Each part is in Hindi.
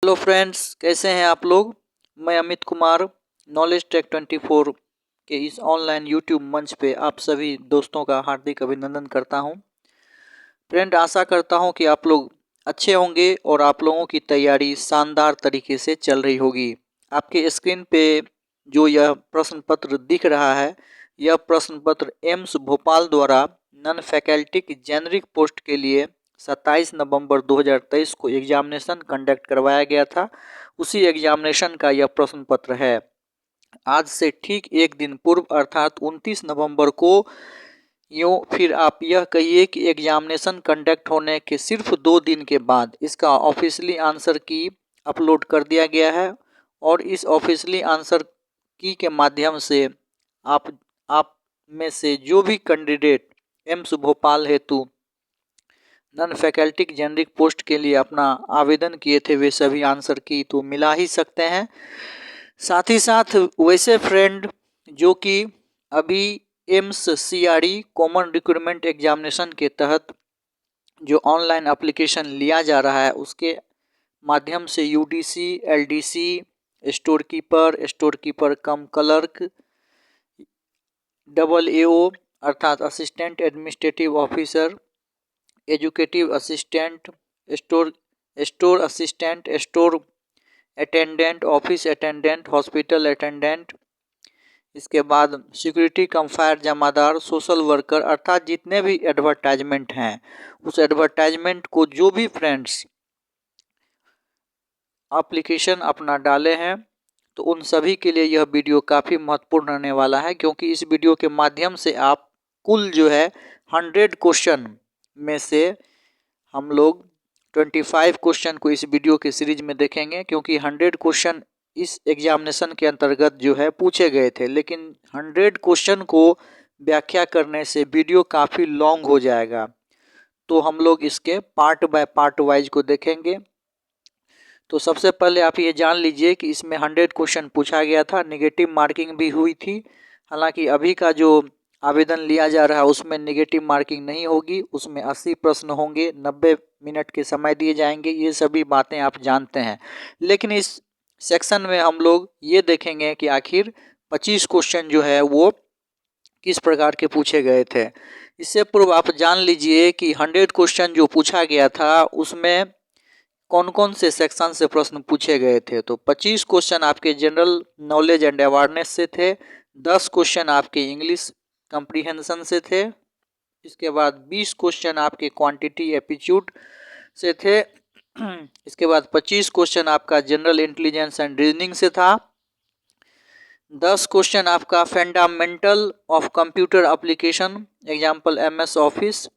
हेलो फ्रेंड्स, कैसे हैं आप लोग। मैं अमित कुमार नॉलेज टेक 24 के इस ऑनलाइन यूट्यूब मंच पे आप सभी दोस्तों का हार्दिक अभिनंदन करता हूं। फ्रेंड, आशा करता हूं कि आप लोग अच्छे होंगे और आप लोगों की तैयारी शानदार तरीके से चल रही होगी। आपके स्क्रीन पे जो यह प्रश्न पत्र दिख रहा है, यह प्रश्न पत्र एम्स भोपाल द्वारा नॉन फैकल्टिक जेनरिक पोस्ट के लिए 27 नवंबर 2023 को एग्जामिनेशन कंडक्ट करवाया गया था। उसी एग्जामिनेशन का यह प्रश्न पत्र है। आज से ठीक एक दिन पूर्व अर्थात 29 नवंबर को यूँ फिर आप यह कहिए कि एग्जामिनेशन कंडक्ट होने के सिर्फ 2 दिन के बाद इसका ऑफिशियली आंसर की अपलोड कर दिया गया है। और इस ऑफिशियली आंसर की के माध्यम से आप में से जो भी कैंडिडेट एम्स भोपाल हेतु नॉन फैकल्टिक जेनरिक पोस्ट के लिए अपना आवेदन किए थे, वे सभी आंसर की तो मिला ही सकते हैं। साथ ही साथ वैसे फ्रेंड जो कि अभी AIIMS CRE common recruitment examination के तहत जो ऑनलाइन एप्लीकेशन लिया जा रहा है, उसके माध्यम से UDC, LDC, store keeper cum clerk, AAO अर्थात assistant administrative officer, educative assistant, store assistant, store attendant, office attendant, hospital attendant, इसके बाद सिक्योरिटी कम फायर जमादार, सोशल वर्कर, अर्थात जितने भी एडवर्टाइजमेंट हैं, उस एडवर्टाइजमेंट को जो भी फ्रेंड्स एप्लीकेशन अपना डाले हैं, तो उन सभी के लिए यह वीडियो काफ़ी महत्वपूर्ण रहने वाला है। क्योंकि इस वीडियो के माध्यम से आप कुल जो है 100 क्वेश्चन में से हम लोग 25 क्वेश्चन को इस वीडियो के सीरीज में देखेंगे। क्योंकि 100 क्वेश्चन इस एग्जामिनेशन के अंतर्गत जो है पूछे गए थे, लेकिन 100 क्वेश्चन को व्याख्या करने से वीडियो काफ़ी लॉन्ग हो जाएगा, तो हम लोग इसके पार्ट बाय पार्ट वाइज को देखेंगे। तो सबसे पहले आप ये जान लीजिए कि इसमें 100 क्वेश्चन पूछा गया था, नेगेटिव मार्किंग भी हुई थी। हालांकि अभी का जो आवेदन लिया जा रहा है उसमें नेगेटिव मार्किंग नहीं होगी, उसमें 80 प्रश्न होंगे, 90 मिनट के समय दिए जाएंगे, ये सभी बातें आप जानते हैं। लेकिन इस सेक्शन में हम लोग ये देखेंगे कि आखिर 25 क्वेश्चन जो है वो किस प्रकार के पूछे गए थे। इससे पूर्व आप जान लीजिए कि 100 क्वेश्चन जो पूछा गया था उसमें कौन कौन से सेक्शन से प्रश्न पूछे गए थे। तो 25 क्वेश्चन आपके जनरल नॉलेज एंड अवेयरनेस से थे, 10 क्वेश्चन आपके इंग्लिश कम्प्रीहेंशन से थे, इसके बाद 20 क्वेश्चन आपके क्वांटिटी एप्टीट्यूड से थे, इसके बाद 25 क्वेश्चन आपका जनरल इंटेलिजेंस एंड रीजनिंग से था, 10 क्वेश्चन आपका fundamental of computer application example MS office,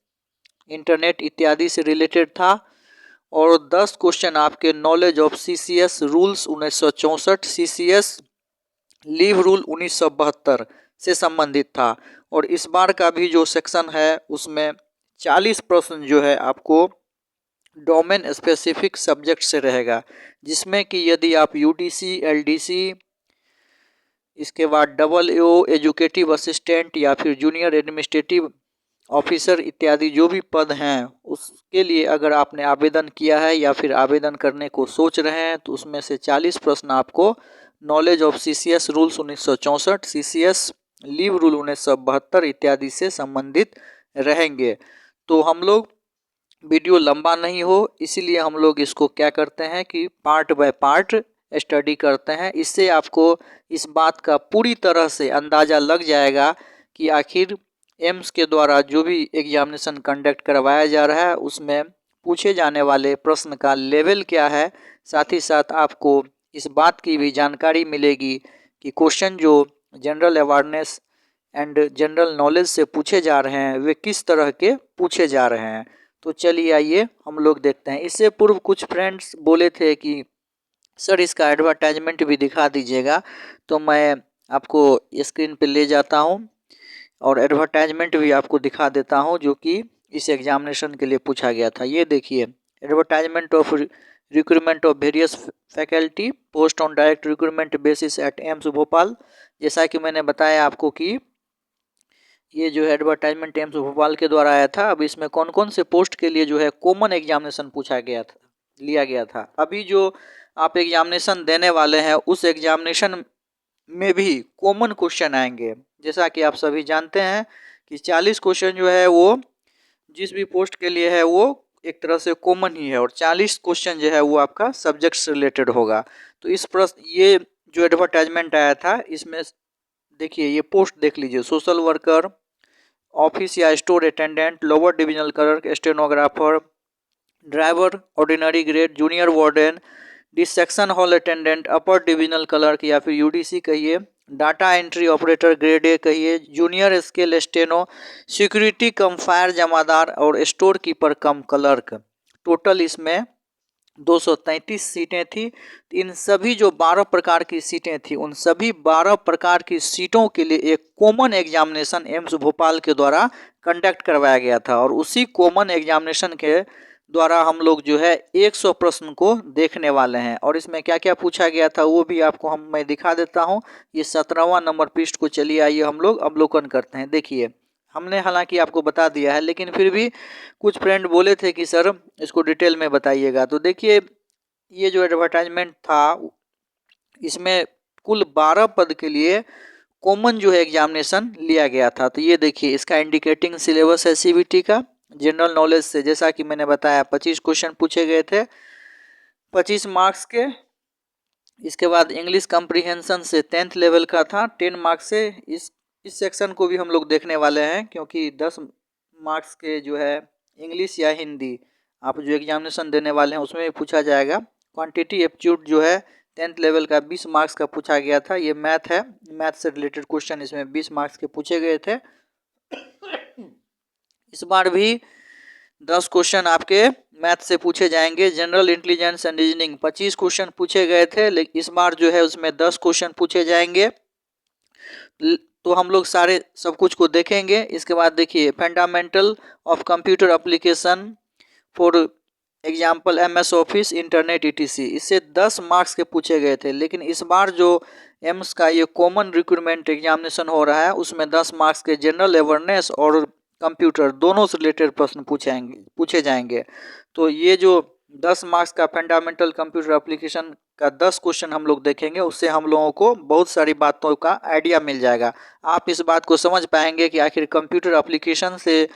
internet इत्यादि से रिलेटेड था, और 10 क्वेश्चन आपके knowledge of CCS rules 1964, CCS leave rule 1972 से संबंधित था। और इस बार का भी जो सेक्शन है उसमें 40 प्रश्न जो है आपको डोमेन स्पेसिफिक सब्जेक्ट से रहेगा, जिसमें कि यदि आप UDC, LDC, इसके बाद AAO एजुकेटिव असिस्टेंट या फिर जूनियर एडमिनिस्ट्रेटिव ऑफिसर इत्यादि जो भी पद हैं, उसके लिए अगर आपने आवेदन किया है या फिर आवेदन करने को सोच रहे हैं, तो उसमें से 40 प्रश्न आपको knowledge of CCS rules 1964, CCS leave rule 1972 इत्यादि से संबंधित रहेंगे। तो हम लोग वीडियो लंबा नहीं हो, इसीलिए हम लोग इसको क्या करते हैं कि पार्ट बाय पार्ट स्टडी करते हैं। इससे आपको इस बात का पूरी तरह से अंदाज़ा लग जाएगा कि आखिर एम्स के द्वारा जो भी एग्जामिनेशन कंडक्ट करवाया जा रहा है उसमें पूछे जाने वाले प्रश्न का लेवल क्या है। साथ ही साथ आपको इस बात की भी जानकारी मिलेगी कि क्वेश्चन जो general awareness and general knowledge से पूछे जा रहे हैं वे किस तरह के पूछे जा रहे हैं। तो चलिए आइए हम लोग देखते हैं। इससे पूर्व कुछ फ्रेंड्स बोले थे कि सर इसका एडवर्टाइजमेंट भी दिखा दीजिएगा, तो मैं आपको स्क्रीन पे ले जाता हूं और एडवर्टाइजमेंट भी आपको दिखा देता हूं जो कि इस एग्जामिनेशन के लिए पूछा गया था। ये देखिए, advertisement of recruitment of various faculty post on direct recruitment basis at AIIMS Bhopal. जैसा कि मैंने बताया आपको कि ये जो है एडवर्टाइजमेंट एम्स भोपाल के द्वारा आया था। अब इसमें कौन कौन से पोस्ट के लिए जो है कॉमन एग्जामिनेशन पूछा गया था, लिया गया था। अभी जो आप एग्जामिनेशन देने वाले हैं उस एग्जामिनेशन में भी कॉमन क्वेश्चन आएंगे। जैसा कि आप सभी जानते हैं कि 40 क्वेश्चन जो है वो जिस भी पोस्ट के लिए है वो एक तरह से कॉमन ही है, और 40 क्वेश्चन जो है वो आपका सब्जेक्ट से रिलेटेड होगा। तो इस प्रश्न ये जो एडवर्टाइजमेंट आया था इसमें देखिए, ये पोस्ट देख लीजिए, सोशल वर्कर, ऑफिस या store attendant, lower divisional clerk, stenographer, driver ordinary grade, junior warden, dissection hall attendant, upper divisional clerk या फिर यूडीसी कहिए, data entry operator grade A कहिए, junior scale steno, security cum fire जमादार और store keeper cum clerk. Total इसमें 233 सीटें थी। इन सभी जो 12 प्रकार की सीटें थी उन सभी 12 प्रकार की सीटों के लिए एक कॉमन एग्जामिनेशन एम्स भोपाल के द्वारा कंडक्ट करवाया गया था, और उसी कॉमन एग्जामिनेशन के द्वारा हम लोग जो है 100 प्रश्न को देखने वाले हैं। और इसमें क्या क्या पूछा गया था वो भी आपको मैं दिखा देता हूँ। ये 17वां नंबर पृष्ठ को चलिए आइए हम लोग अवलोकन करते हैं। देखिए, हमने हालांकि आपको बता दिया है लेकिन फिर भी कुछ फ्रेंड बोले थे कि सर इसको डिटेल में बताइएगा। तो देखिए, ये जो एडवर्टाइजमेंट था इसमें कुल 12 पद के लिए कॉमन जो है एग्जामिनेशन लिया गया था। तो ये देखिए, इसका इंडिकेटिंग सिलेबस है सीबीटी का। जनरल नॉलेज से जैसा कि मैंने बताया 25 क्वेश्चन पूछे गए थे 25 मार्क्स के। इसके बाद इंग्लिश कम्प्रीहेंशन से 10th लेवल का था 10 मार्क्स से। इस सेक्शन को भी हम लोग देखने वाले हैं क्योंकि 10 मार्क्स के जो है इंग्लिश या हिंदी आप जो एग्जामिनेशन देने वाले हैं उसमें भी पूछा जाएगा। क्वांटिटी एप्टीट्यूड जो है 10th लेवल का 20 मार्क्स का पूछा गया था। ये मैथ है, मैथ से रिलेटेड क्वेश्चन इसमें 20 मार्क्स के पूछे गए थे। इस बार भी 10 क्वेश्चन आपके मैथ से पूछे जाएंगे। General intelligence and reasoning 25 question पूछे गए थे, लेकिन इस बार जो है उसमें 10 क्वेश्चन पूछे जाएंगे। तो हम लोग सारे सब कुछ को देखेंगे। इसके बाद देखिए, fundamental of computer application for example MS office, internet ETC, इससे 10 मार्क्स के पूछे गए थे। लेकिन इस बार जो एम्स का ये कॉमन रिक्रूटमेंट एग्जामिनेशन हो रहा है उसमें 10 मार्क्स के जनरल अवेयरनेस और कंप्यूटर दोनों से रिलेटेड प्रश्न पूछे जाएंगे। तो ये जो 10 मार्क्स का फंडामेंटल कंप्यूटर एप्लीकेशन का 10 क्वेश्चन हम लोग देखेंगे, उससे हम लोगों को बहुत सारी बातों का आइडिया मिल जाएगा। आप इस बात को समझ पाएंगे कि आखिर कंप्यूटर एप्लीकेशन से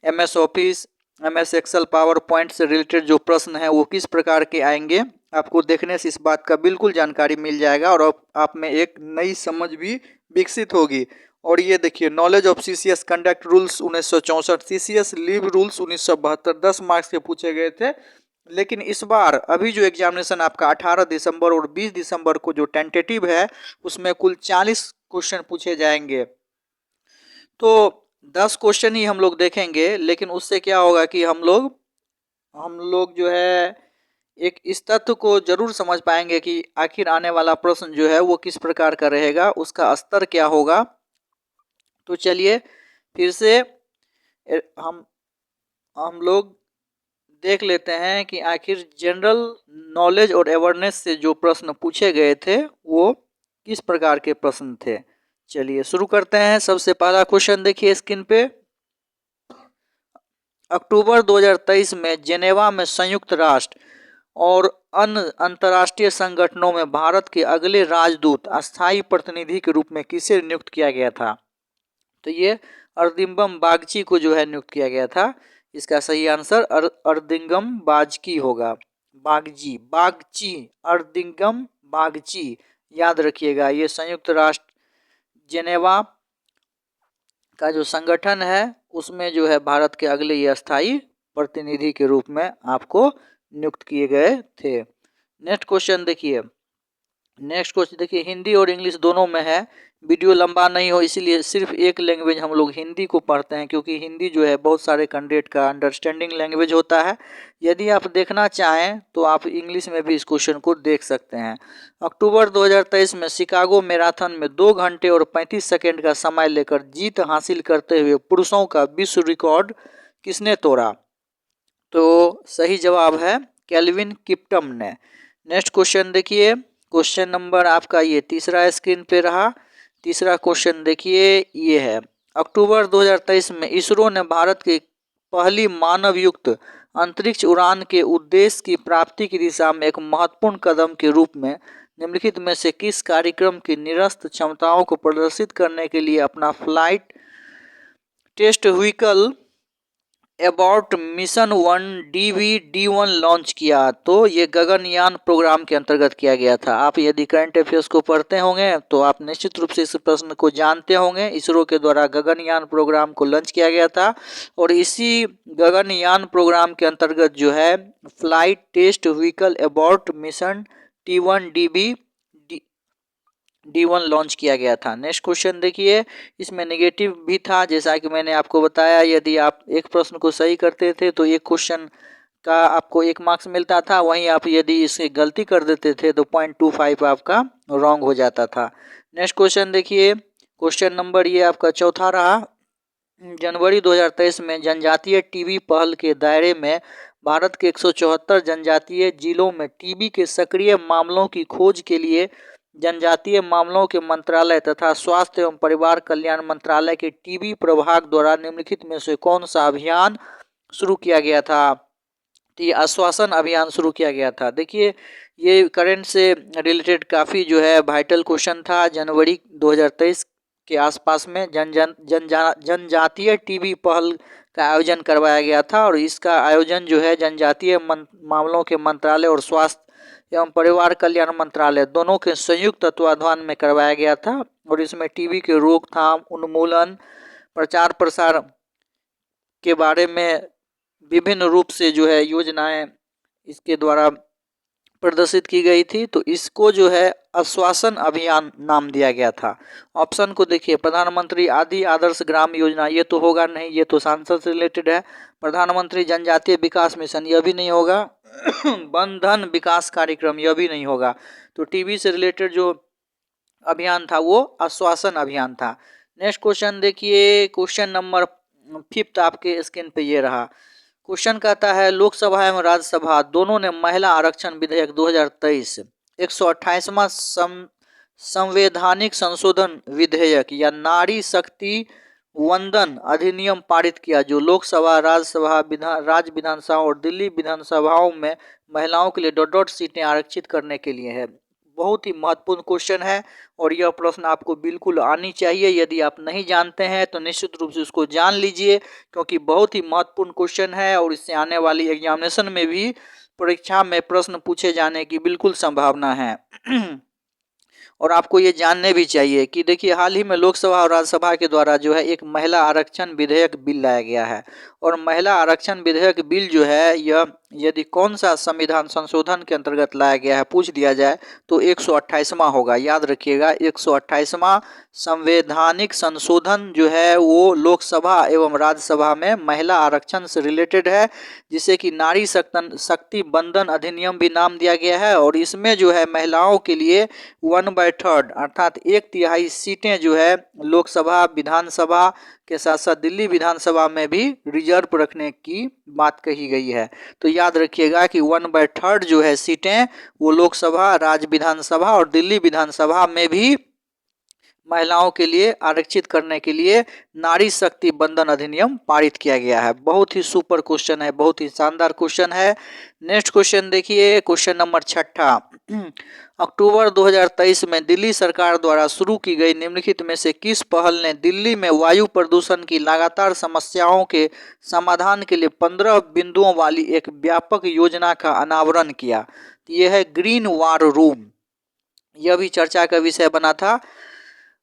MS Office, MS Excel, PowerPoint से रिलेटेड जो प्रश्न है वो किस प्रकार के आएंगे। आपको देखने से इस बात का बिल्कुल जानकारी मिल जाएगा और आप में एक नई समझ भी विकसित होगी। और ये देखिए, knowledge of CCS conduct rules 1964, CCS leave rules 1972, 10 marks के पूछे गए थे। लेकिन इस बार अभी जो एग्जामिनेशन आपका 18 दिसंबर और 20 दिसंबर को जो टेंटेटिव है उसमें कुल 40 क्वेश्चन पूछे जाएंगे। तो 10 क्वेश्चन ही हम लोग देखेंगे, लेकिन उससे क्या होगा कि हम लोग जो है एक इस तथ्य को जरूर समझ पाएंगे कि आखिर आने वाला प्रश्न जो है वो किस प्रकार का रहेगा, उसका स्तर क्या होगा। तो चलिए फिर से हम लोग देख लेते हैं कि आखिर जनरल नॉलेज और अवेयरनेस से जो प्रश्न पूछे गए थे वो किस प्रकार के प्रश्न थे। चलिए शुरू करते हैं। सबसे पहला क्वेश्चन देखिए स्क्रीन पे। अक्टूबर 2023 में जेनेवा में संयुक्त राष्ट्र और अन्य अंतर्राष्ट्रीय संगठनों में भारत के अगले राजदूत अस्थायी प्रतिनिधि के रूप में किसे नियुक्त किया गया था। तो ये अर्दिंगम बागची को जो है नियुक्त किया गया था। इसका सही आंसर अर्दिंगम बागची होगा। बागची अर्दिंगम बागची, याद रखिएगा। ये संयुक्त राष्ट्र जेनेवा का जो संगठन है उसमें जो है भारत के अगले ये अस्थायी प्रतिनिधि के रूप में आपको नियुक्त किए गए थे। नेक्स्ट क्वेश्चन देखिए, हिंदी और इंग्लिश दोनों में है। वीडियो लंबा नहीं हो इसीलिए सिर्फ एक लैंग्वेज हम लोग हिंदी को पढ़ते हैं, क्योंकि हिंदी जो है बहुत सारे कैंडिडेट का अंडरस्टैंडिंग लैंग्वेज होता है। यदि आप देखना चाहें तो आप इंग्लिश में भी इस क्वेश्चन को देख सकते हैं। अक्टूबर 2023 में शिकागो मैराथन में 2 घंटे और 35 सेकेंड का समय लेकर जीत हासिल करते हुए पुरुषों का विश्व रिकॉर्ड किसने तोड़ा। तो सही जवाब है केल्विन किप्टम ने। नेक्स्ट क्वेश्चन देखिए, क्वेश्चन नंबर आपका ये तीसरा स्क्रीन पे रहा। तीसरा क्वेश्चन देखिए ये है, अक्टूबर 2023 में इसरो ने भारत की पहली मानव युक्त अंतरिक्ष उड़ान के उद्देश्य की प्राप्ति की दिशा में एक महत्वपूर्ण कदम के रूप में निम्नलिखित में से किस कार्यक्रम की निरस्त क्षमताओं को प्रदर्शित करने के लिए अपना flight test vehicle abort mission 1 DV-D1 launch किया? तो ये गगनयान प्रोग्राम के अंतर्गत किया गया था। आप यदि करंट अफेयर्स को पढ़ते होंगे तो आप निश्चित रूप से इस प्रश्न को जानते होंगे। इसरो के द्वारा गगनयान प्रोग्राम को लॉन्च किया गया था और इसी गगनयान प्रोग्राम के अंतर्गत जो है flight test vehicle abort mission T1 D1 launch किया गया था। नेक्स्ट क्वेश्चन देखिए, इसमें नेगेटिव भी था जैसा कि मैंने आपको बताया। यदि आप एक प्रश्न को सही करते थे तो एक क्वेश्चन का आपको 1 मार्क्स मिलता था, वहीं आप यदि इसे गलती कर देते थे तो 0.25 आपका रॉन्ग हो जाता था। नेक्स्ट क्वेश्चन देखिए, क्वेश्चन नंबर ये आपका चौथा रहा। जनवरी 2023 में जनजातीय टीबी पहल के दायरे में भारत के 174 जनजातीय जिलों में टीबी के सक्रिय मामलों की खोज के लिए जनजातीय मामलों के मंत्रालय तथा स्वास्थ्य एवं परिवार कल्याण मंत्रालय के टीबी प्रभाग द्वारा निम्नलिखित में से कौन सा अभियान शुरू किया गया था? तो ये आश्वासन अभियान शुरू किया गया था। देखिए ये करंट से रिलेटेड काफ़ी जो है वाइटल क्वेश्चन था। जनवरी 2023 के आसपास में जनजातीय टीबी पहल का आयोजन करवाया गया था और इसका आयोजन जो है जनजातीय मामलों के मंत्रालय और स्वास्थ्य एवं परिवार कल्याण मंत्रालय दोनों के संयुक्त तत्वाधान में करवाया गया था और इसमें टीबी के रोकथाम, उन्मूलन, प्रचार प्रसार के बारे में विभिन्न रूप से जो है योजनाएं इसके द्वारा प्रदर्शित की गई थी। तो इसको जो है आश्वासन अभियान नाम दिया गया था। ऑप्शन को देखिए, प्रधानमंत्री आदि आदर्श ग्राम योजना, ये तो होगा नहीं, ये तो सांसद से रिलेटेड है। प्रधानमंत्री जनजातीय विकास मिशन, यह भी नहीं होगा। बंधन विकास कार्यक्रम, यह भी नहीं होगा। तो टीबी से रिलेटेड जो अभियान था वो आश्वासन अभियान था। नेक्स्ट क्वेश्चन देखिए, क्वेश्चन नंबर 5 आपके स्क्रीन पे ये रहा। क्वेश्चन कहता है, लोकसभा एवं राज्यसभा दोनों ने महिला आरक्षण विधेयक 2023 128वां संवैधानिक संशोधन विधेयक या नारी शक्ति वंदन अधिनियम पारित किया, जो लोकसभा, राज्यसभा, राज्य विधानसभा और दिल्ली विधानसभाओं में महिलाओं के लिए डॉट सीटें आरक्षित करने के लिए है। बहुत ही महत्वपूर्ण क्वेश्चन है और यह प्रश्न आपको बिल्कुल आनी चाहिए। यदि आप नहीं जानते हैं तो निश्चित रूप से उसको जान लीजिए, क्योंकि बहुत ही महत्वपूर्ण क्वेश्चन है और इससे आने वाली एग्जामिनेशन में भी परीक्षा में प्रश्न पूछे जाने की बिल्कुल संभावना है। और आपको ये जानने भी चाहिए कि देखिए हाल ही में लोकसभा और राज्यसभा के द्वारा जो है एक महिला आरक्षण विधेयक बिल लाया गया है और महिला आरक्षण विधेयक बिल जो है यह यदि कौन सा संविधान संशोधन के अंतर्गत लाया गया है पूछ दिया जाए तो 128वां होगा। याद रखिएगा, 128वां संवैधानिक संशोधन जो है वो लोकसभा एवं राज्यसभा में महिला आरक्षण से रिलेटेड है, जिसे कि नारी शक्ति बंधन अधिनियम भी नाम दिया गया है। और इसमें जो है महिलाओं के लिए 1/3 अर्थात 1/3 सीटें जो है लोकसभा, विधानसभा के साथ साथ दिल्ली विधानसभा में भी रिजर्व रखने की बात कही गई है। तो याद रखिएगा कि 1/3 जो है सीटें वो लोकसभा, राज्य विधानसभा और दिल्ली विधानसभा में भी महिलाओं के लिए आरक्षित करने के लिए नारी शक्ति बंधन अधिनियम पारित किया गया है। बहुत ही सुपर क्वेश्चन है, बहुत ही शानदार क्वेश्चन है। नेक्स्ट क्वेश्चन देखिए, क्वेश्चन नंबर 6। अक्टूबर 2023 में दिल्ली सरकार द्वारा शुरू की गई निम्नलिखित में से किस पहल ने दिल्ली में वायु प्रदूषण की लगातार समस्याओं के समाधान के लिए 15 बिंदुओं वाली एक व्यापक योजना का अनावरण किया? यह है ग्रीन वार रूम। यह भी चर्चा का विषय बना था।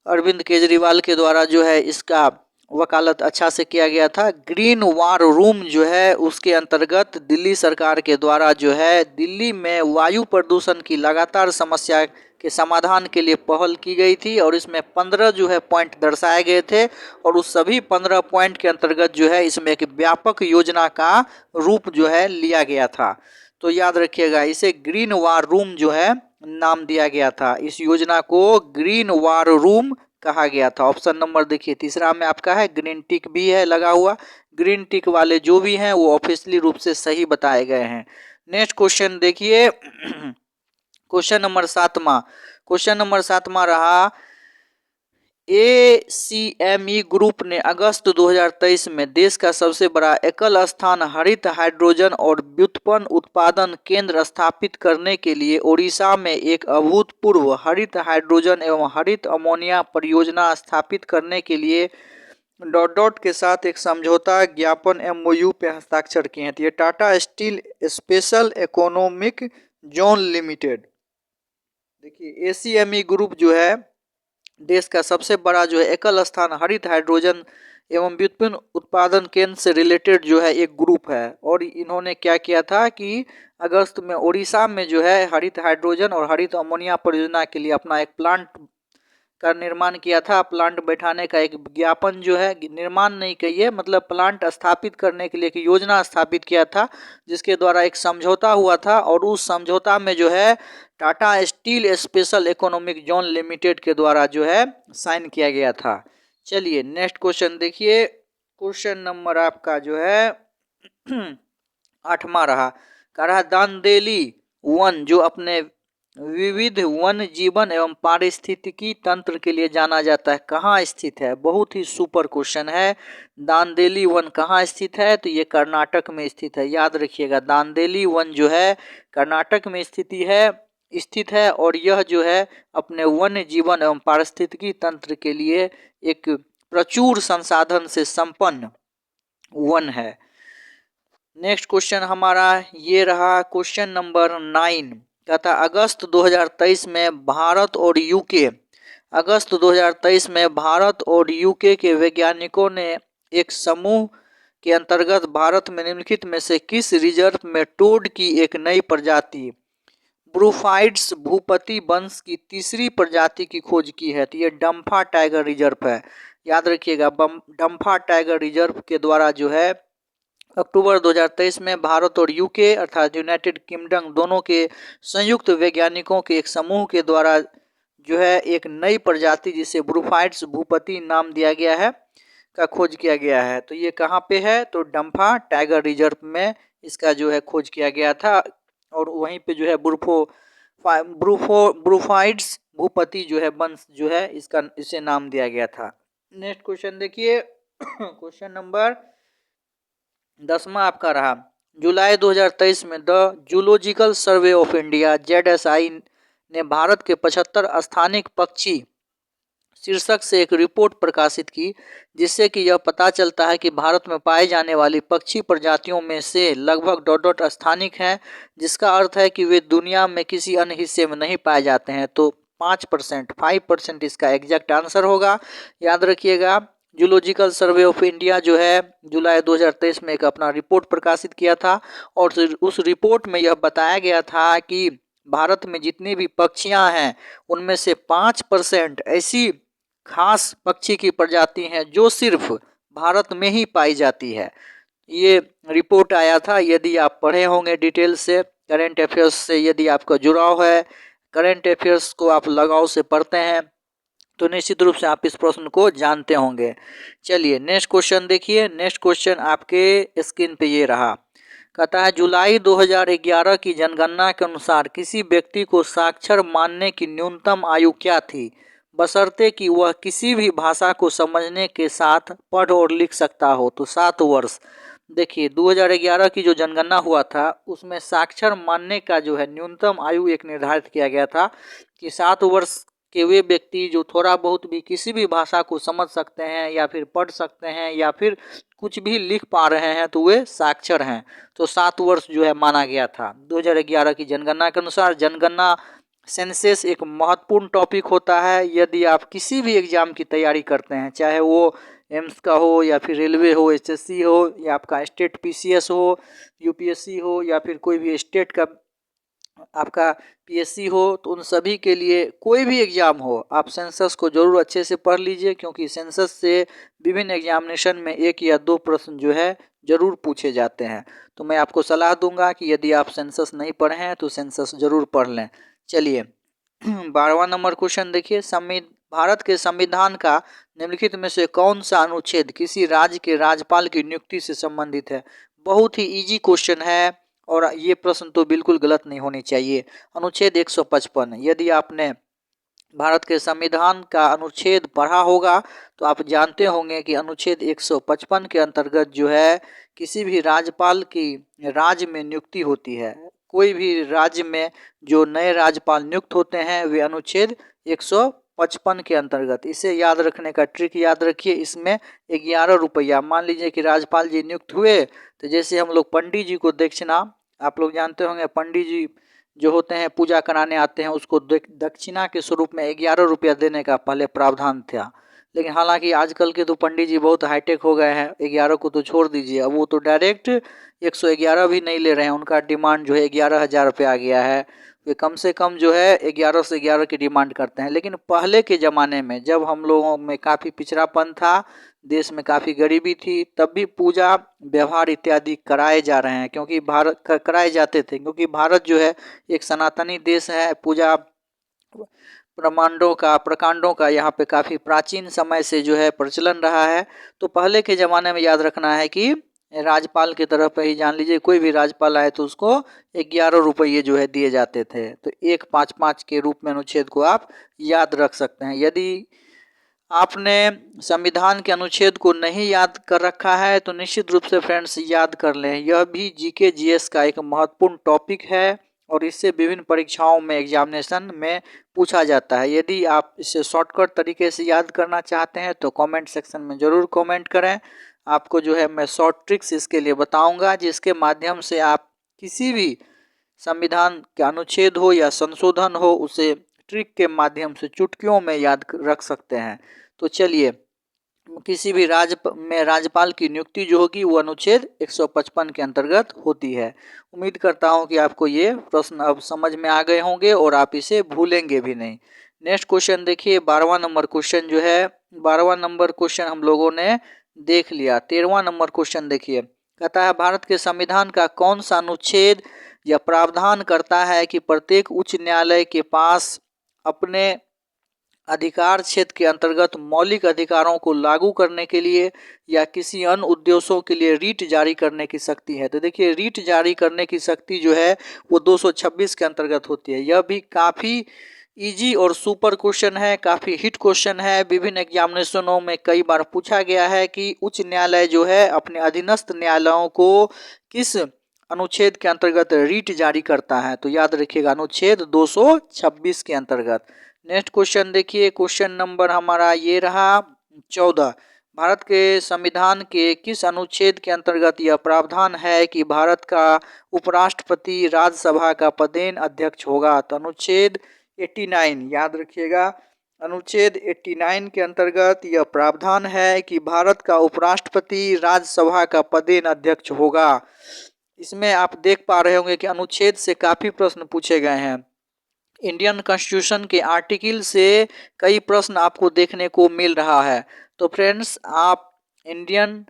अरविंद केजरीवाल के द्वारा जो है इसका वकालत अच्छा से किया गया था। ग्रीन वार रूम जो है उसके अंतर्गत दिल्ली सरकार के द्वारा जो है दिल्ली में वायु प्रदूषण की लगातार समस्या के समाधान के लिए पहल की गई थी और इसमें 15 जो है पॉइंट दर्शाए गए थे और उस सभी 15 पॉइंट के अंतर्गत जो है इसमें एक व्यापक योजना का रूप जो है लिया गया था। तो याद रखिएगा, इसे ग्रीन वार रूम जो है नाम दिया गया था। इस योजना को ग्रीन वार रूम कहा गया था। ऑप्शन नंबर देखिए तीसरा में आपका है, ग्रीन टिक भी है लगा हुआ। ग्रीन टिक वाले जो भी हैं वो ऑफिशियली रूप से सही बताए गए हैं। नेक्स्ट क्वेश्चन देखिए, क्वेश्चन नंबर 7। क्वेश्चन नंबर 7 रहा, ACME ग्रुप ने अगस्त 2023 में देश का सबसे बड़ा एकल स्थान हरित हाइड्रोजन और व्युत्पन्न उत्पादन केंद्र स्थापित करने के लिए ओडिशा में एक अभूतपूर्व हरित हाइड्रोजन एवं हरित अमोनिया परियोजना स्थापित करने के लिए के साथ एक समझौता ज्ञापन MOU पे हस्ताक्षर किए हैं। तो ये Tata steel special economic zone limited, देखिए ACME ग्रुप जो है देश का सबसे बड़ा जो है एकल स्थान हरित हाइड्रोजन एवं व्युत्पन्न उत्पादन केंद्र से रिलेटेड जो है एक ग्रुप है। और इन्होंने क्या किया था कि अगस्त में ओडिशा में जो है हरित हाइड्रोजन और हरित अमोनिया परियोजना के लिए अपना एक प्लांट का निर्माण किया था। प्लांट बैठाने का एक विज्ञापन जो है, निर्माण नहीं कहिए, मतलब प्लांट स्थापित करने के लिए एक योजना स्थापित किया था, जिसके द्वारा एक समझौता हुआ था। और उस समझौता में जो है Tata steel special economic zone limited के द्वारा जो है साइन किया गया था। चलिए नेक्स्ट क्वेश्चन देखिए। क्वेश्चन नंबर आपका जो है 8वां रहा दांदेली वन जो अपने विविध वन जीवन एवं पारिस्थितिकी तंत्र के लिए जाना जाता है, कहाँ स्थित है? बहुत ही सुपर क्वेश्चन है। दांदेली वन कहाँ स्थित है? तो ये कर्नाटक में स्थित है, याद रखिएगा। दांदेली वन जो है कर्नाटक में स्थित है और यह जो है अपने वन्य जीवन एवं पारिस्थितिकी तंत्र के लिए एक प्रचुर संसाधन से संपन्न वन है। नेक्स्ट क्वेश्चन हमारा ये रहा, क्वेश्चन नंबर 9। कहता अगस्त 2023 में भारत और यूके के वैज्ञानिकों ने एक समूह के अंतर्गत भारत में निम्नलिखित में से किस रिजर्व में टोड की एक नई प्रजाति ब्रूफाइड्स भूपति वंश की तीसरी प्रजाति की खोज की है? तो ये डम्फा टाइगर रिजर्व है, याद रखिएगा। डम्फा टाइगर रिजर्व के द्वारा जो है अक्टूबर 2023 में भारत और यूके अर्थात यूनाइटेड किंगडम दोनों के संयुक्त वैज्ञानिकों के एक समूह के द्वारा जो है एक नई प्रजाति जिसे ब्रूफाइड्स भूपति नाम दिया गया है का खोज किया गया है। तो ये कहाँ पे है? तो डम्फा टाइगर रिजर्व में इसका जो है खोज किया गया था और वहीं पे जो है ब्रूफाइड्स भूपति जो है वंश जो है इसे नाम दिया गया था। नेक्स्ट क्वेश्चन देखिए। क्वेश्चन नंबर 10वां आपका रहा, जुलाई 2023 में the zoological survey of India ZSI ने भारत के 75 स्थानिक पक्षी शीर्षक से एक रिपोर्ट प्रकाशित की, जिससे कि यह पता चलता है कि भारत में पाए जाने वाली पक्षी प्रजातियों में से लगभग स्थानिक हैं, जिसका अर्थ है कि वे दुनिया में किसी अन्य हिस्से में नहीं पाए जाते हैं। तो 5% इसका एग्जैक्ट आंसर होगा, याद रखिएगा। जूलॉजिकल सर्वे ऑफ इंडिया जो है जुलाई 2023 में एक अपना रिपोर्ट प्रकाशित किया था और उस रिपोर्ट में यह बताया गया था कि भारत में जितनी भी पक्षियां हैं उनमें से 5% ऐसी खास पक्षी की प्रजाति हैं जो सिर्फ भारत में ही पाई जाती है। ये रिपोर्ट आया था, यदि आप पढ़े होंगे डिटेल से, करेंट अफेयर्स से यदि आपका जुड़ाव है, करेंट अफेयर्स को आप लगाव से पढ़ते हैं तो निश्चित रूप से आप इस प्रश्न को जानते होंगे। चलिए नेक्स्ट क्वेश्चन देखिए। नेक्स्ट क्वेश्चन आपके स्क्रीन पे ये रहा, कहता है जुलाई 2011 की जनगणना के अनुसार किसी व्यक्ति को साक्षर मानने की न्यूनतम आयु क्या थी, बशर्ते कि वह किसी भी भाषा को समझने के साथ पढ़ और लिख सकता हो? तो 7 वर्ष। देखिए 2011 की जो जनगणना हुआ था उसमें साक्षर मानने का जो है न्यूनतम आयु एक निर्धारित किया गया था कि 7 वर्ष के वे व्यक्ति जो थोड़ा बहुत भी किसी भी भाषा को समझ सकते हैं या फिर पढ़ सकते हैं या फिर कुछ भी लिख पा रहे हैं तो वे साक्षर हैं। तो 7 वर्ष जो है माना गया था 2011 की जनगणना के अनुसार। जनगणना सेंसस एक महत्वपूर्ण टॉपिक होता है यदि आप किसी भी एग्जाम की तैयारी करते हैं, चाहे वो एम्स का हो या फिर रेलवे हो, HSC हो या आपका स्टेट PCS हो, UPSC हो या फिर कोई भी स्टेट का आपका PSC हो, तो उन सभी के लिए कोई भी एग्ज़ाम हो आप सेंसस को जरूर अच्छे से पढ़ लीजिए, क्योंकि सेंसस से विभिन्न एग्जामिनेशन में 1 या 2 प्रश्न जो है जरूर पूछे जाते हैं। तो मैं आपको सलाह दूंगा कि यदि आप सेंसस नहीं पढ़े हैं तो सेंसस जरूर पढ़ लें। चलिए 12वां नंबर क्वेश्चन देखिए, भारत के संविधान का निम्नलिखित में से कौन सा अनुच्छेद किसी राज्य के राज्यपाल की नियुक्ति से संबंधित है? बहुत ही इजी क्वेश्चन है और ये प्रश्न तो बिल्कुल गलत नहीं होनी चाहिए। अनुच्छेद 155, यदि आपने भारत के संविधान का अनुच्छेद पढ़ा होगा तो आप जानते होंगे कि अनुच्छेद 155 के अंतर्गत जो है किसी भी राज्यपाल की राज्य में नियुक्ति होती है। कोई भी राज्य में जो नए राज्यपाल नियुक्त होते हैं वे अनुच्छेद 155 के अंतर्गत, इसे याद रखने का ट्रिक याद रखिए। इसमें 11 रुपया, मान लीजिए कि राज्यपाल जी नियुक्त हुए तो जैसे हम लोग पंडित जी को दक्षिणा, आप लोग जानते होंगे पंडित जी जो होते हैं पूजा कराने आते हैं, उसको दक्षिणा के स्वरूप में 11 रुपया देने का पहले प्रावधान था। लेकिन हालांकि आजकल के तो पंडित जी बहुत हाईटेक हो गए हैं, 11 को तो छोड़ दीजिए, अब वो तो डायरेक्ट 111 भी नहीं ले रहे हैं। उनका डिमांड जो है 11,000 रुपये आ गया है। वे कम से कम जो है 11 से 11 की डिमांड करते हैं। लेकिन पहले के ज़माने में जब हम लोगों में काफ़ी पिछड़ापन था, देश में काफ़ी गरीबी थी, तब भी पूजा व्यवहार इत्यादि कराए जा रहे हैं, क्योंकि भारत कराए जाते थे, क्योंकि भारत जो है एक सनातनी देश है। पूजा प्रकांडों का यहाँ पे काफ़ी प्राचीन समय से जो है प्रचलन रहा है। तो पहले के ज़माने में याद रखना है कि राज्यपाल की तरफ ही, जान लीजिए कोई भी राज्यपाल आए तो उसको 11 रुपये जो है दिए जाते थे। तो 155 के रूप में अनुच्छेद को आप याद रख सकते हैं। यदि आपने संविधान के अनुच्छेद को नहीं याद कर रखा है तो निश्चित रूप से फ्रेंड्स याद कर लें। यह भी जीके जीएस का एक महत्वपूर्ण टॉपिक है और इससे विभिन्न परीक्षाओं में एग्जामिनेशन में पूछा जाता है। यदि आप इसे शॉर्टकट तरीके से याद करना चाहते हैं तो कमेंट सेक्शन में ज़रूर कमेंट करें। आपको जो है मैं शॉर्ट ट्रिक्स इसके लिए बताऊंगा, जिसके माध्यम से आप किसी भी संविधान का अनुच्छेद हो या संशोधन हो उसे ट्रिक के माध्यम से चुटकियों में याद रख सकते हैं। तो चलिए, किसी भी राज्य में राज्यपाल की नियुक्ति जो होगी वो अनुच्छेद 155 के अंतर्गत होती है। उम्मीद करता हूं कि आपको ये प्रश्न अब समझ में आ गए होंगे और आप इसे भूलेंगे भी नहीं। नेक्स्ट क्वेश्चन देखिए, 12वां नंबर क्वेश्चन जो है, 12वां नंबर क्वेश्चन हम लोगों ने देख लिया। 13वां नंबर क्वेश्चन देखिए, कहता है भारत के संविधान का कौन सा अनुच्छेद यह प्रावधान करता है कि प्रत्येक उच्च न्यायालय के पास अपने अधिकार क्षेत्र के अंतर्गत मौलिक अधिकारों को लागू करने के लिए या किसी अन्य उद्देश्यों के लिए रीट जारी करने की शक्ति है। तो देखिए, रीट जारी करने की शक्ति जो है वो 226 के अंतर्गत होती है। यह भी काफ़ी इजी और सुपर क्वेश्चन है, काफ़ी हिट क्वेश्चन है। विभिन्न एग्जामिनेशनों में कई बार पूछा गया है कि उच्च न्यायालय जो है अपने अधीनस्थ न्यायालयों को किस अनुच्छेद के अंतर्गत रीट जारी करता है। तो याद रखिएगा, अनुच्छेद 226 के अंतर्गत। नेक्स्ट क्वेश्चन देखिए, क्वेश्चन नंबर हमारा ये रहा 14। भारत के संविधान के किस अनुच्छेद के अंतर्गत यह प्रावधान है कि भारत का उपराष्ट्रपति राज्यसभा का पदेन अध्यक्ष होगा। तो अनुच्छेद 89 याद रखिएगा, अनुच्छेद 89 के अंतर्गत यह प्रावधान है कि भारत का उपराष्ट्रपति राज्यसभा का पदेन अध्यक्ष होगा। इसमें आप देख पा रहे होंगे कि अनुच्छेद से काफ़ी प्रश्न पूछे गए हैं। इंडियन कॉन्स्टिट्यूशन के आर्टिकल से कई प्रश्न आपको देखने को मिल रहा है। तो फ्रेंड्स, आप इंडियन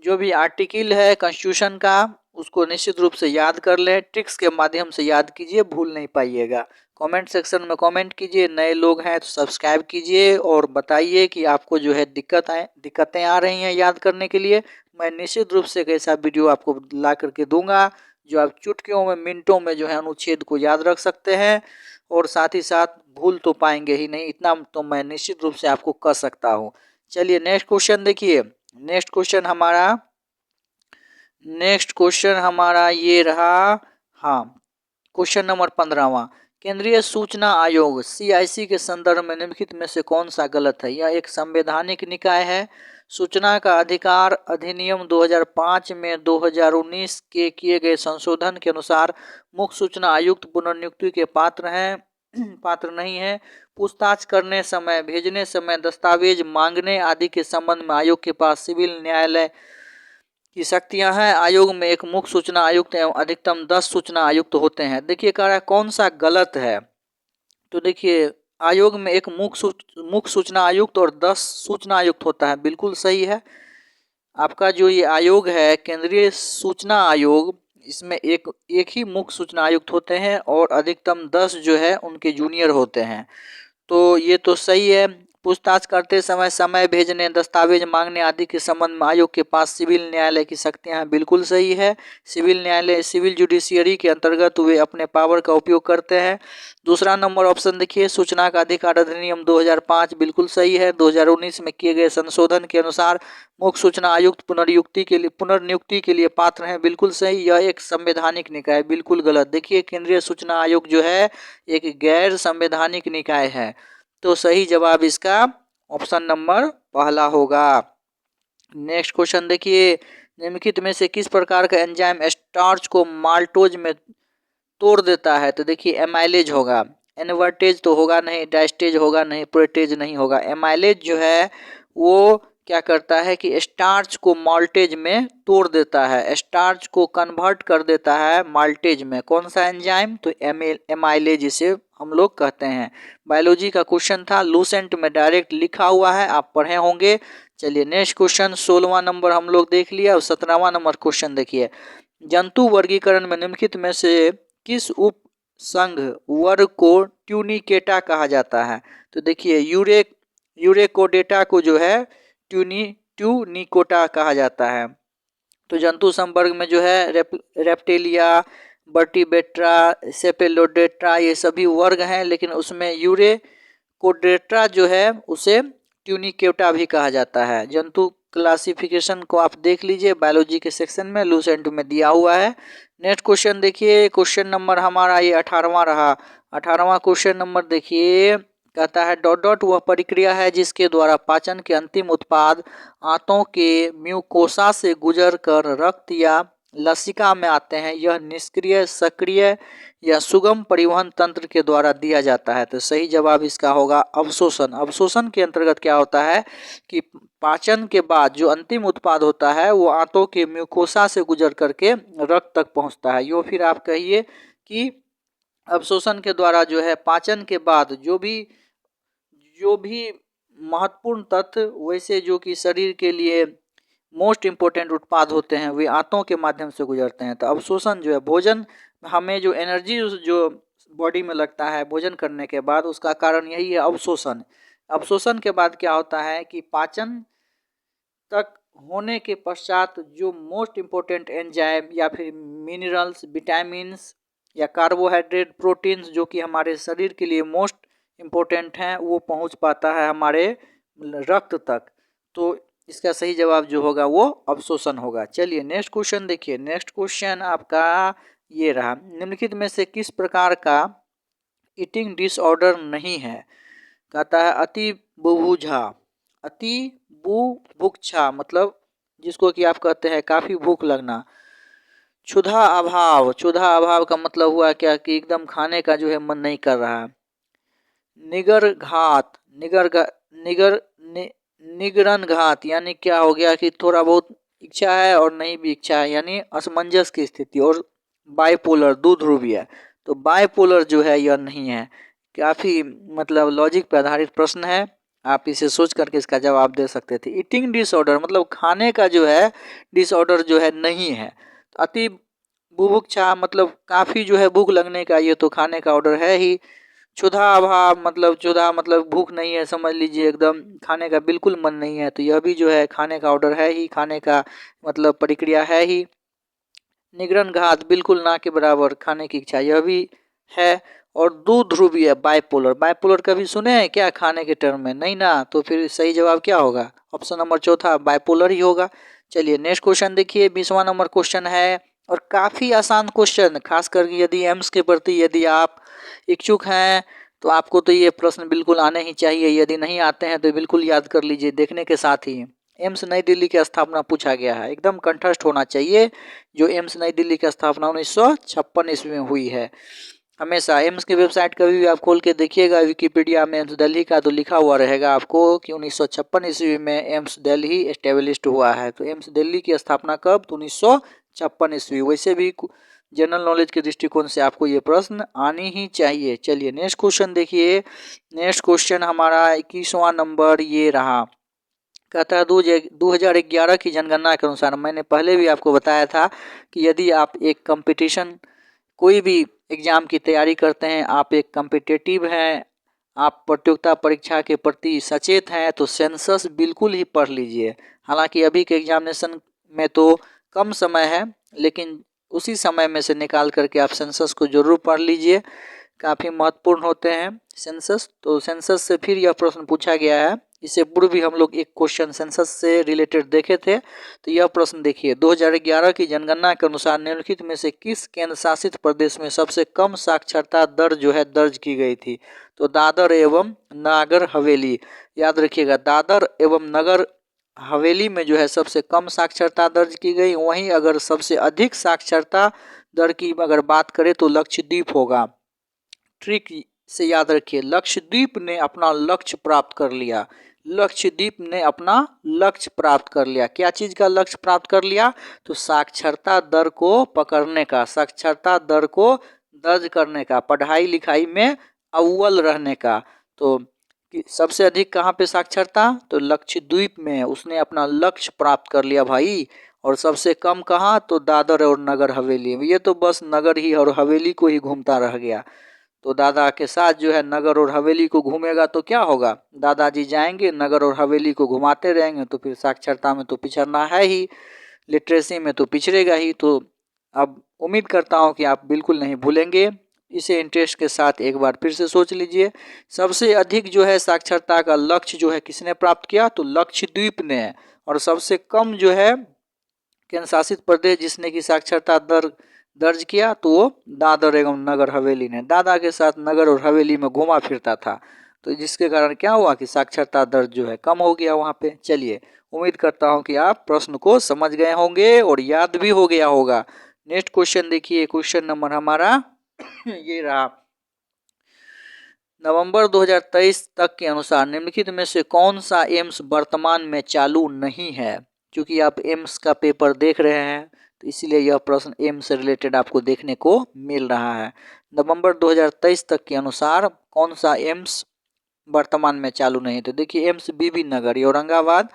जो भी आर्टिकल है कॉन्स्टिट्यूशन का उसको निश्चित रूप से याद कर लें। ट्रिक्स के माध्यम से याद कीजिए, भूल नहीं पाइएगा। कमेंट सेक्शन में कमेंट कीजिए, नए लोग हैं तो सब्सक्राइब कीजिए और बताइए कि आपको जो है दिक्कतें आ रही हैं याद करने के लिए। मैं निश्चित रूप से एक ऐसा वीडियो आपको ला करके दूंगा जो आप चुटकियों में, मिनटों में जो है अनुच्छेद को याद रख सकते हैं और साथ ही साथ भूल तो पाएंगे ही नहीं, इतना तो मैं निश्चित रूप से आपको कर सकता हूँ। चलिए नेक्स्ट क्वेश्चन देखिए, नेक्स्ट क्वेश्चन हमारा ये रहा, हाँ, क्वेश्चन नंबर 15वां। केंद्रीय सूचना आयोग CIC के संदर्भ में निम्नलिखित में से कौन सा गलत है। यह एक संवैधानिक निकाय है। सूचना का अधिकार अधिनियम 2005 में 2019 के किए गए संशोधन के अनुसार मुख्य सूचना आयुक्त पुनर्नियुक्ति के पात्र नहीं है। पूछताछ करने समय, भेजने समय, दस्तावेज मांगने आदि के संबंध में आयोग के पास सिविल न्यायालय की शक्तियां हैं। आयोग में एक मुख्य सूचना आयुक्त एवं अधिकतम 10 सूचना आयुक्त होते हैं। देखिए कह रहा है कौन सा गलत है। तो देखिए, आयोग में एक मुख्य सूचना आयुक्त और 10 सूचना आयुक्त होता है, बिल्कुल सही है। आपका जो ये आयोग है केंद्रीय सूचना आयोग, इसमें एक ही मुख्य सूचना आयुक्त होते हैं और अधिकतम 10 जो है उनके जूनियर होते हैं। तो ये तो सही है। पूछताछ करते समय समय भेजने, दस्तावेज मांगने आदि के संबंध में आयोग के पास सिविल न्यायालय की शक्तियां हैं। बिल्कुल सही है। सिविल न्यायालय सिविल जुडिशियरी के अंतर्गत वे अपने पावर का उपयोग करते हैं। दूसरा नंबर ऑप्शन देखिए, सूचना का अधिकार अधिनियम 2005 बिल्कुल सही है। 2019 में किए गए संशोधन के अनुसार मुख्य सूचना आयुक्त पुनर्नियुक्ति के लिए पात्र हैं। बिल्कुल सही। यह एक संवैधानिक निकाय, बिल्कुल गलत। देखिए, केंद्रीय सूचना आयोग जो है एक गैर संवैधानिक निकाय है। तो सही जवाब इसका ऑप्शन नंबर पहला होगा। नेक्स्ट क्वेश्चन देखिए, निम्नलिखित में से किस प्रकार का एंजाइम स्टार्च को माल्टोज में तोड़ देता है? तो देखिए, एमाइलेज होगा, इन्वर्टेज तो होगा नहीं, डायस्टेज होगा नहीं, प्रोटेज नहीं होगा। एमाइलेज जो है वो क्या करता है कि स्टार्च को माल्टेज में तोड़ देता है, स्टार्च को कन्वर्ट कर देता है माल्टेज में। कौन सा एंजाइम? तो एमाइलेज इसे हम लोग कहते हैं। बायोलॉजी का क्वेश्चन था, लूसेंट में डायरेक्ट लिखा हुआ है, आप पढ़े होंगे। चलिए नेक्स्ट क्वेश्चन, 16वां नंबर हम लोग देख लिया। और 17वां नंबर क्वेश्चन देखिए, जंतु वर्गीकरण में निम्नलिखित में से किस उप संघ वर्ग को ट्यूनिकेटा कहा जाता है? तो देखिए, यूरेकोडेटा को जो है ट्यूनिकोटा कहा जाता है। तो जंतु संवर्ग में जो है रेप्टिलिया, वर्टिब्रेटा, सेपेलोडेट्रा, ये सभी वर्ग हैं, लेकिन उसमें यूरेकोडेट्रा जो है उसे ट्यूनिकेटा भी कहा जाता है। जंतु क्लासिफिकेशन को आप देख लीजिए बायोलॉजी के सेक्शन में, लूसेंट में दिया हुआ है। नेक्स्ट क्वेश्चन देखिए, क्वेश्चन नंबर हमारा ये 18वां रहा। 18वां क्वेश्चन नंबर देखिए, कहता है डॉट डॉट वह प्रक्रिया है जिसके द्वारा पाचन के अंतिम उत्पाद आंतों के म्यूकोसा से गुजरकर रक्त या लसिका में आते हैं। यह निष्क्रिय, सक्रिय या सुगम परिवहन तंत्र के द्वारा दिया जाता है। तो सही जवाब इसका होगा अवशोषण। अवशोषण के अंतर्गत क्या होता है कि पाचन के बाद जो अंतिम उत्पाद होता है वो आंतों के म्यूकोसा से गुजर करके रक्त तक पहुंचता है। यो फिर आप कहिए कि अवशोषण के द्वारा जो है पाचन के बाद जो भी महत्वपूर्ण तत्व, वैसे जो कि शरीर के लिए मोस्ट इम्पोर्टेंट उत्पाद होते हैं, वे आंतों के माध्यम से गुजरते हैं। तो अवशोषण जो है, भोजन हमें जो एनर्जी जो बॉडी में लगता है भोजन करने के बाद, उसका कारण यही है अवशोषण। अवशोषण के बाद क्या होता है कि पाचन तक होने के पश्चात जो मोस्ट इम्पोर्टेंट एंजाइम या फिर मिनरल्स, विटामिन्स या कार्बोहाइड्रेट, प्रोटीन्स जो कि हमारे शरीर के लिए मोस्ट इम्पोर्टेंट हैं, वो पहुंच पाता है हमारे रक्त तक। तो इसका सही जवाब जो होगा वो अवशोषण होगा। चलिए नेक्स्ट क्वेश्चन देखिए। नेक्स्ट क्वेश्चन आपका ये रहा, निम्नलिखित में से किस प्रकार का ईटिंग डिसऑर्डर नहीं है? कहता है अति बुभुक्षा। अति बुभुक्षा मतलब जिसको कि आप कहते हैं काफी भूख लगना। क्षुधा अभाव, क्षुधा अभाव का मतलब हुआ क्या कि एकदम खाने का जो है मन नहीं कर रहा। निगर घात, निगरन घात यानी क्या हो गया कि थोड़ा बहुत इच्छा है और नहीं भी इच्छा है, यानी असमंजस की स्थिति। और बाइपोलर, द्विध्रुवीय, तो बाइपोलर जो है यह नहीं है। काफ़ी मतलब लॉजिक पर आधारित प्रश्न है, आप इसे सोच करके इसका जवाब दे सकते थे। ईटिंग डिसऑर्डर मतलब खाने का जो है डिसऑर्डर जो है नहीं है। अति बुभुक्षा मतलब काफ़ी जो है भूख लगने का, ये तो खाने का ऑर्डर है ही। क्षुधा अभाव मतलब क्षुधा मतलब भूख नहीं है, समझ लीजिए एकदम खाने का बिल्कुल मन नहीं है, तो यह भी जो है खाने का ऑर्डर है ही, खाने का मतलब प्रक्रिया है ही। निगरन घात बिल्कुल ना के बराबर खाने की इच्छा, यह भी है। और द्विध्रुवीय बाइपोलर, बाइपोलर कभी सुने हैं क्या खाने के टर्म में? नहीं ना, तो फिर सही जवाब क्या होगा? ऑप्शन नंबर चौथा बाइपोलर ही होगा। चलिए नेक्स्ट क्वेश्चन देखिए, 20वां नंबर क्वेश्चन है और काफ़ी आसान क्वेश्चन, खास करके यदि एम्स के प्रति यदि आप इच्छुक हैं तो आपको तो ये प्रश्न बिल्कुल आने ही चाहिए। यदि नहीं आते हैं तो बिल्कुल याद कर लीजिए देखने के साथ ही। एम्स नई दिल्ली की स्थापना पूछा गया है, एकदम कंठस्थ होना चाहिए। जो एम्स नई दिल्ली की स्थापना 1956 ईस्वी में हुई है। हमेशा एम्स की वेबसाइट कभी भी आप खोल के देखिएगा, विकिपीडिया में एम्स दिल्ली का तो लिखा हुआ रहेगा आपको कि 1956 ईस्वी में एम्स दिल्ली एस्टेब्लिश्ड हुआ है। तो एम्स दिल्ली की स्थापना कब? तो 1956 ईस्वी। वैसे भी जनरल नॉलेज के दृष्टिकोण से आपको ये प्रश्न आनी ही चाहिए। चलिए नेक्स्ट क्वेश्चन देखिए। नेक्स्ट क्वेश्चन हमारा 21वां नंबर ये रहा, कहता है 2011 की जनगणना के अनुसार, मैंने पहले भी आपको बताया था कि यदि आप एक कंपटीशन कोई भी एग्ज़ाम की तैयारी करते हैं, आप एक कम्पिटिटिव हैं, आप प्रतियोगिता परीक्षा के प्रति सचेत हैं तो सेंसस बिल्कुल ही पढ़ लीजिए। हालांकि अभी के एग्जामिनेशन में तो कम समय है, लेकिन उसी समय में से निकाल करके आप सेंसस को जरूर पढ़ लीजिए, काफ़ी महत्वपूर्ण होते हैं सेंसस। तो सेंसस से फिर यह प्रश्न पूछा गया है। इससे पूर्व भी हम लोग एक क्वेश्चन सेंसस से रिलेटेड देखे थे। तो यह प्रश्न देखिए, 2011 की जनगणना के अनुसार निम्नलिखित में से किस केंद्र शासित प्रदेश में सबसे कम साक्षरता दर जो है दर्ज की गई थी? तो दादर एवं नागर हवेली। याद रखिएगा, दादर एवं नगर हवेली में जो है सबसे कम साक्षरता दर्ज की गई। वहीं अगर सबसे अधिक साक्षरता दर की अगर बात करें तो लक्षद्वीप होगा। ट्रिक से याद रखिए, लक्षद्वीप ने अपना लक्ष्य प्राप्त कर लिया। लक्षद्वीप ने अपना लक्ष्य प्राप्त कर लिया। क्या चीज़ का लक्ष्य प्राप्त कर लिया? तो साक्षरता दर को पकड़ने का, साक्षरता दर को दर्ज करने का, पढ़ाई लिखाई में अव्वल रहने का। तो सबसे अधिक कहाँ पे साक्षरता? तो लक्षद्वीप में उसने अपना लक्ष्य प्राप्त कर लिया भाई। और सबसे कम कहाँ? तो दादर और नगर हवेली में। ये तो बस नगर ही और हवेली को ही घूमता रह गया। तो दादा के साथ जो है नगर और हवेली को घूमेगा तो क्या होगा? दादाजी जाएंगे नगर और हवेली को घुमाते रहेंगे, तो फिर साक्षरता में तो पिछड़ना है ही, लिटरेसी में तो पिछड़ेगा ही। तो अब उम्मीद करता हूँ कि आप बिल्कुल नहीं भूलेंगे। इसे इंटरेस्ट के साथ एक बार फिर से सोच लीजिए। सबसे अधिक जो है साक्षरता का लक्ष्य जो है किसने प्राप्त किया? तो लक्षद्वीप ने। और सबसे कम जो है केंद्र शासित प्रदेश जिसने की साक्षरता दर दर्ज किया तो वो दादर एवं नगर हवेली ने। दादा के साथ नगर और हवेली में घुमा फिरता था, तो जिसके कारण क्या हुआ कि साक्षरता दर जो है कम हो गया वहाँ पे। चलिए, उम्मीद करता हूँ कि आप प्रश्न को समझ गए होंगे और याद भी हो गया होगा। नेक्स्ट क्वेश्चन देखिए, क्वेश्चन नंबर हमारा ये रहा। नवंबर 2023 तक के अनुसार निम्नलिखित में से कौन सा एम्स वर्तमान में चालू नहीं है? क्योंकि आप एम्स का पेपर देख रहे हैं तो इसीलिए यह प्रश्न एम्स से रिलेटेड आपको देखने को मिल रहा है। नवंबर 2023 तक के अनुसार कौन सा एम्स वर्तमान में चालू नहीं? तो देखिए, एम्स बीबी नगर, ये औरंगाबाद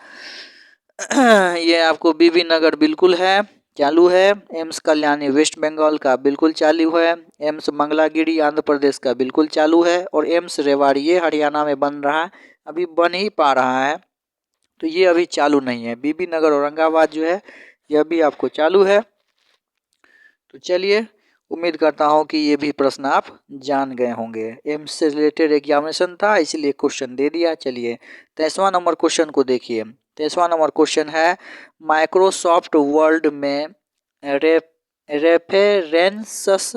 ये आपको बीबी नगर बिल्कुल है, चालू है। एम्स कल्याणी वेस्ट बंगाल का बिल्कुल चालू है। एम्स मंगलागिरी आंध्र प्रदेश का बिल्कुल चालू है। और एम्स रेवाड़ी ये हरियाणा में बन रहा है, अभी बन ही पा रहा है, तो ये अभी चालू नहीं है। बीबी नगर औरंगाबाद जो है यह भी आपको चालू है। तो चलिए, उम्मीद करता हूँ कि ये भी प्रश्न आप जान गए होंगे। एम्स से रिलेटेड एग्जामिनेशन था इसलिए क्वेश्चन दे दिया। चलिए, 23वां नंबर क्वेश्चन को देखिए। 23वां नंबर क्वेश्चन है, माइक्रोसॉफ्ट वर्ड में रेफरेंसेस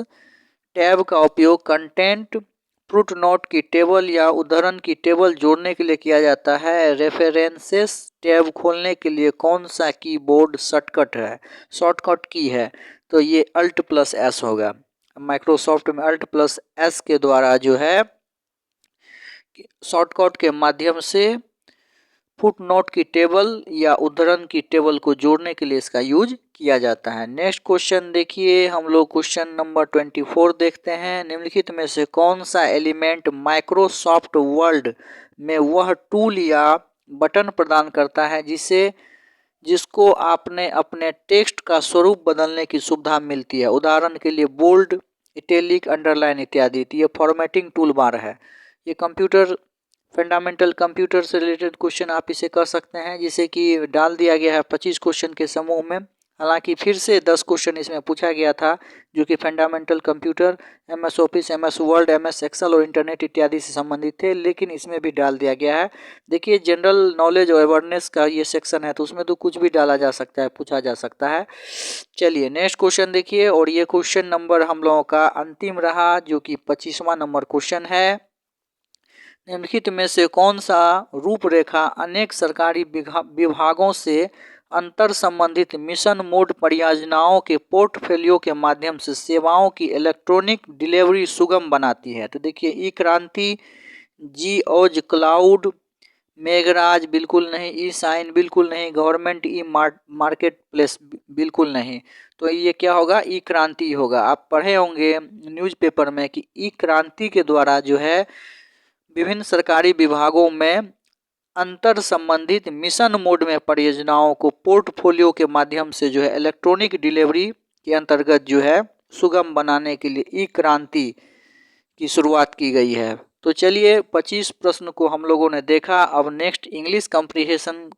टैब का उपयोग कंटेंट फुटनोट की टेबल या उद्धरण की टेबल जोड़ने के लिए किया जाता है। रेफरेंसेस टैब खोलने के लिए कौन सा कीबोर्ड शॉर्टकट की है? तो ये Alt+S होगा। माइक्रोसॉफ्ट में Alt+S के द्वारा जो है शॉर्टकट के माध्यम से फुटनोट की टेबल या उद्धरण की टेबल को जोड़ने के लिए इसका यूज किया जाता है। नेक्स्ट क्वेश्चन देखिए, हम लोग क्वेश्चन नंबर 24 देखते हैं। निम्नलिखित में से कौन सा एलिमेंट माइक्रोसॉफ्ट वर्ड में वह टूल या बटन प्रदान करता है जिसको आपने अपने टेक्स्ट का स्वरूप बदलने की सुविधा मिलती है? उदाहरण के लिए बोल्ड, इटैलिक, अंडरलाइन इत्यादि। तो ये फॉर्मेटिंग टूल बार है। ये कंप्यूटर फंडामेंटल कंप्यूटर से रिलेटेड क्वेश्चन आप इसे कर सकते हैं, जिसे कि डाल दिया गया है 25 क्वेश्चन के समूह में। हालांकि फिर से 10 क्वेश्चन इसमें पूछा गया था जो कि fundamental computer, MS Office, MS Word, MS Excel और इंटरनेट इत्यादि से संबंधित थे, लेकिन इसमें भी डाल दिया गया है। देखिए, जनरल नॉलेज और अवेयरनेस का ये सेक्शन है तो उसमें तो कुछ भी डाला जा सकता है, पूछा जा सकता है। चलिए, नेक्स्ट क्वेश्चन देखिए, और ये क्वेश्चन नंबर हम लोगों का अंतिम रहा जो कि 25वां नंबर क्वेश्चन है। निम्नलिखित में से कौन सा रूपरेखा अनेक सरकारी विभागों से अंतर संबंधित मिशन मोड परियोजनाओं के पोर्टफोलियो के माध्यम से सेवाओं की इलेक्ट्रॉनिक डिलीवरी सुगम बनाती है? तो देखिए, ई क्रांति, जी-ऑज क्लाउड, मेघराज बिल्कुल नहीं, ई साइन बिल्कुल नहीं, गवर्नमेंट ई मार्केट प्लेस बिल्कुल नहीं। तो ये क्या होगा? ई क्रांति होगा। आप पढ़े होंगे न्यूज़पेपर में कि ई क्रांति के द्वारा जो है विभिन्न सरकारी विभागों में अंतर संबंधित मिशन मोड में परियोजनाओं को पोर्टफोलियो के माध्यम से जो है इलेक्ट्रॉनिक डिलीवरी के अंतर्गत जो है सुगम बनाने के लिए ई क्रांति की शुरुआत की गई है। तो चलिए 25 प्रश्न को हम लोगों ने देखा। अब नेक्स्ट इंग्लिश कम्प्रीहेंशन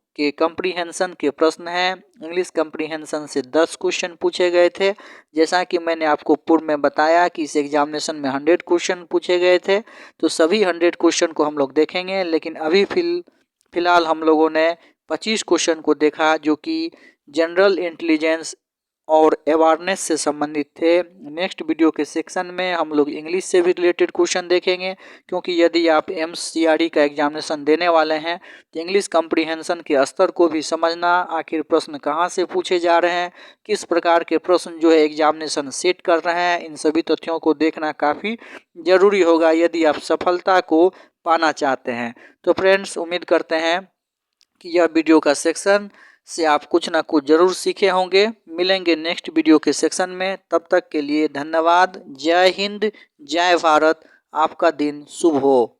के प्रश्न हैं। इंग्लिश कम्प्रीहेंशन से 10 क्वेश्चन पूछे गए थे। जैसा कि मैंने आपको पूर्व में बताया कि इस एग्जामिनेशन में 100 क्वेश्चन पूछे गए थे, तो सभी 100 क्वेश्चन को हम लोग देखेंगे। लेकिन अभी फिलहाल हम लोगों ने 25 क्वेश्चन को देखा जो कि जनरल इंटेलिजेंस और अवेयरनेस से संबंधित थे। नेक्स्ट वीडियो के सेक्शन में हम लोग इंग्लिश से भी रिलेटेड क्वेश्चन देखेंगे, क्योंकि यदि आप एमसीआरई का एग्जामिनेशन देने वाले हैं तो इंग्लिश कम्प्रीहेंशन के स्तर को भी समझना, आखिर प्रश्न कहां से पूछे जा रहे हैं, किस प्रकार के प्रश्न जो है एग्जामिनेशन सेट कर रहे हैं, इन सभी तथ्यों को देखना काफ़ी ज़रूरी होगा यदि आप सफलता को पाना चाहते हैं। तो फ्रेंड्स, उम्मीद करते हैं कि यह वीडियो का सेक्शन से आप कुछ ना कुछ जरूर सीखे होंगे। मिलेंगे नेक्स्ट वीडियो के सेक्शन में, तब तक के लिए धन्यवाद। जय हिंद, जय भारत। आपका दिन शुभ हो।